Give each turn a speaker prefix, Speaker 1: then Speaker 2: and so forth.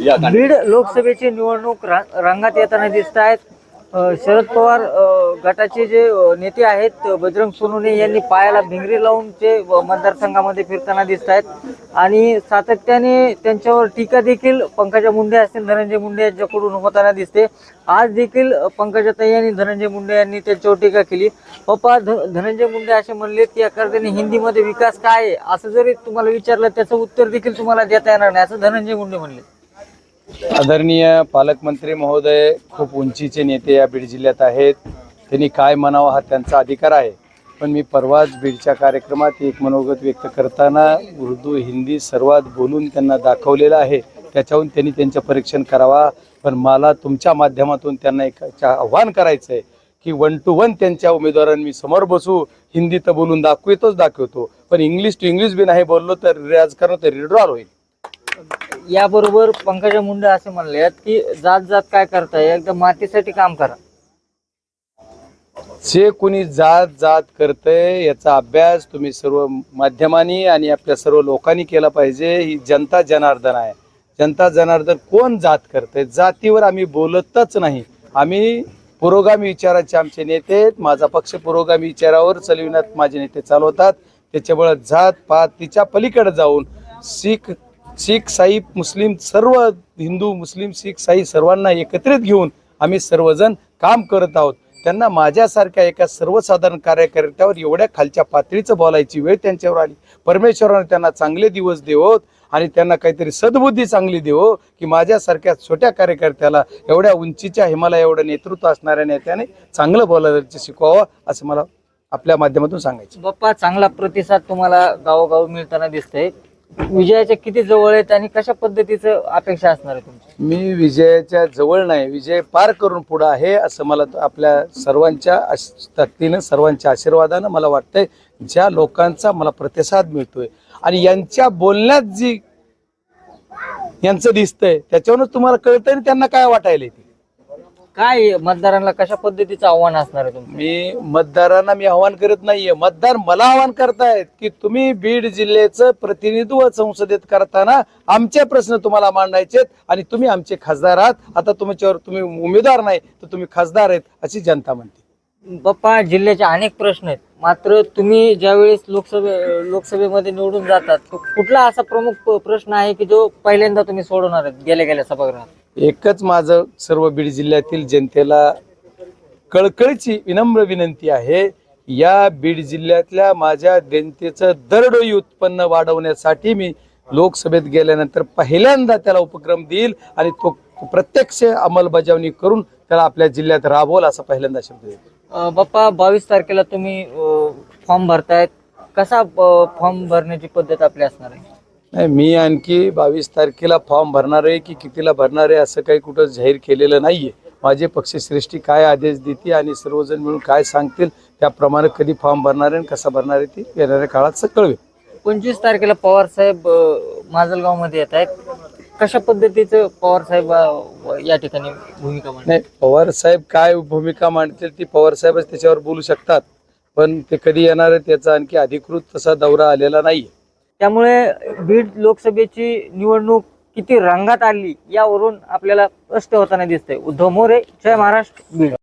Speaker 1: बीड लोकसभेची निवडणूक रंगात येताना दिसत आहेत। शरद पवार गटाचे जे नेते आहेत बजरंग सोनवणे यांनी पायाला भिंगरी लावून ते मतदारसंघामध्ये फिरताना दिसत आहेत आणि सातत्याने त्यांच्यावर टीका देखील पंकजा मुंडे असतील धनंजय मुंडे यांच्याकडून होताना दिसते। आज देखील पंकजाताई आणि धनंजय मुंडे यांनी त्यांच्यावर टीका केली। पप्पा धनंजय मुंडे असे म्हणले की एखाद्याने हिंदीमध्ये विकास काय आहे असं जरी तुम्हाला विचारलं त्याचं उत्तर देखील तुम्हाला देता येणार नाही असं धनंजय मुंडे म्हणले।
Speaker 2: आदरणीय पालकमंत्री महोदय खूप उंचीचे नेते या बीड जिल्ह्यात आहेत। त्यांनी काय म्हणावं हा त्यांचा अधिकार आहे, पण मी परवाच बीडच्या कार्यक्रमात एक मनोगत व्यक्त करताना उर्दू हिंदी सर्वात बोलून त्यांना दाखवलेलं आहे। त्याच्याहून त्यांनी त्यांचं परीक्षण करावा। पण मला तुमच्या माध्यमातून त्यांना एक आव्हान करायचं आहे की 1 to 1 त्यांच्या उमेदवारांनी मी समोर बसू, हिंदी तर बोलून दाखवतो, पण इंग्लिश टू इंग्लिश बी नाही बोललो तर राजकारण तर रिड्रॉल होईल।
Speaker 1: याबरोबर पंकजा मुंडे असे म्हणले की जात जात काय करताय, एकदम मातीसाठी काम करा।
Speaker 2: जे कोणी जात जात करतंय याचा अभ्यास तुम्ही सर्व माध्यमांनी आणि आपल्या सर्व लोकांनी केला पाहिजे। ही जनता जनार्दन आहे। जनता जनार्दन कोण जात करतंय, जातीवर आम्ही बोलतच नाही। आम्ही पुरोगामी विचाराचे आमचे नेते, माझा पक्ष पुरोगामी विचारावर चालविण्यात माझे नेते चालवतात। त्याच्यामुळे जात पात तिच्या पलीकडे जाऊन शीख साई मुस्लिम सर्व हिंदू मुस्लिम शीख साई सर्वांना एकत्रित घेऊन आम्ही सर्वजण काम करत आहोत। त्यांना माझ्यासारख्या एका सर्वसाधारण कार्यकर्त्यावर एवढ्या खालच्या पातळीचं बोलायची वेळ त्यांच्यावर आली। परमेश्वराने त्यांना चांगले दिवस देवोत आणि त्यांना काहीतरी सद्बुद्धी चांगली देवो की माझ्यासारख्या छोट्या कार्यकर्त्याला एवढ्या उंचीच्या हिमालय एवढं नेतृत्व असणाऱ्या नेत्याने चांगलं बोलायचं शिकवावं असं मला आपल्या माध्यमातून सांगायचं।
Speaker 1: बाप्पा, चांगला प्रतिसाद तुम्हाला गावोगाव मिळताना दिसतंय। विजयाच्या किती जवळ आहेत आणि कशा पद्धतीचं अपेक्षा असणार आहे तुमची?
Speaker 2: मी विजयाच्या जवळ नाही, विजय पार करून पुढे आहे असं मला आपल्या सर्वांच्या ताकदीनं सर्वांच्या आशीर्वादानं मला वाटतंय। ज्या लोकांचा मला प्रतिसाद मिळतोय आणि यांच्या बोलण्यात जी यांचं दिसतंय त्याच्यावरूनच तुम्हाला कळतंय त्यांना काय वाटायला येते।
Speaker 1: काय मतदारांना कशा पद्धतीचं आव्हान असणार आहे तुमचं?
Speaker 2: मी मतदारांना आव्हान करत नाहीये, मतदार मला आव्हान करतायत की तुम्ही बीड जिल्ह्याचं प्रतिनिधित्व संसदेत करताना आमचे प्रश्न तुम्हाला मांडायचेत आणि तुम्ही आमचे खासदार आहात। आता तुमच्यावर तुम्ही उमेदवार नाही तर तुम्ही खासदार आहेत अशी जनता म्हणते।
Speaker 1: बाप्पा, जिल्ह्याचे अनेक प्रश्न आहेत, मात्र तुम्ही ज्यावेळेस लोकसभेमध्ये निवडून जातात कुठला असा प्रमुख प्रश्न आहे की जो पहिल्यांदा तुम्ही सोडवणार आहेत गेल्या सभागृहात? एकच
Speaker 2: माझं सर्व बीड जिल्ह्यातील जनतेला कळकळीची विनम्र विनंती आहे, या बीड जिल्ह्यातल्या माझ्या जनतेचं दरडोई उत्पन्न वाढवण्यासाठी मी लोकसभेत गेल्यानंतर पहिल्यांदा त्याला उपक्रम देईल आणि तो प्रत्यक्ष अंमलबजावणी करून त्याला आपल्या जिल्ह्यात राबवल असा पहिल्यांदा शब्द देईल।
Speaker 1: बाप्पा, 22 तारखेला तुम्ही फॉर्म भरतायत, कसा फॉर्म भरण्याची पद्धत आपली असणार आहे?
Speaker 2: नाही, मी आणखी 22 तारखेला फॉर्म भरणार आहे की कितीला भरणार आहे असं काही कुठं जाहीर केलेलं नाहीये। माझे पक्षश्रेष्ठी काय आदेश देतील आणि सर्वजण मिळून काय सांगतील त्याप्रमाणे कधी फॉर्म भरणार आहे कसा भरणार आहे ते येणाऱ्या काळात कळवेल।
Speaker 1: 25 तारखेला पवार साहेब माजलगाव मध्ये येत आहेत, कशा पद्धतीचं पवार साहेब या ठिकाणी भूमिका मांडतील?
Speaker 2: नाही, पवार साहेब काय भूमिका मांडतील ती पवार साहेबच त्याच्यावर बोलू शकतात, पण ते कधी येणार आहे त्याचा आणखी अधिकृत तसा दौरा आलेला नाहीये।
Speaker 1: त्यामुळे बीड लोकसभेची निवडणूक किती रंगात आली यावरून आपल्याला स्पष्ट होताना दिसतंय। उद्धव मोरे, जय महाराष्ट्र, बीड।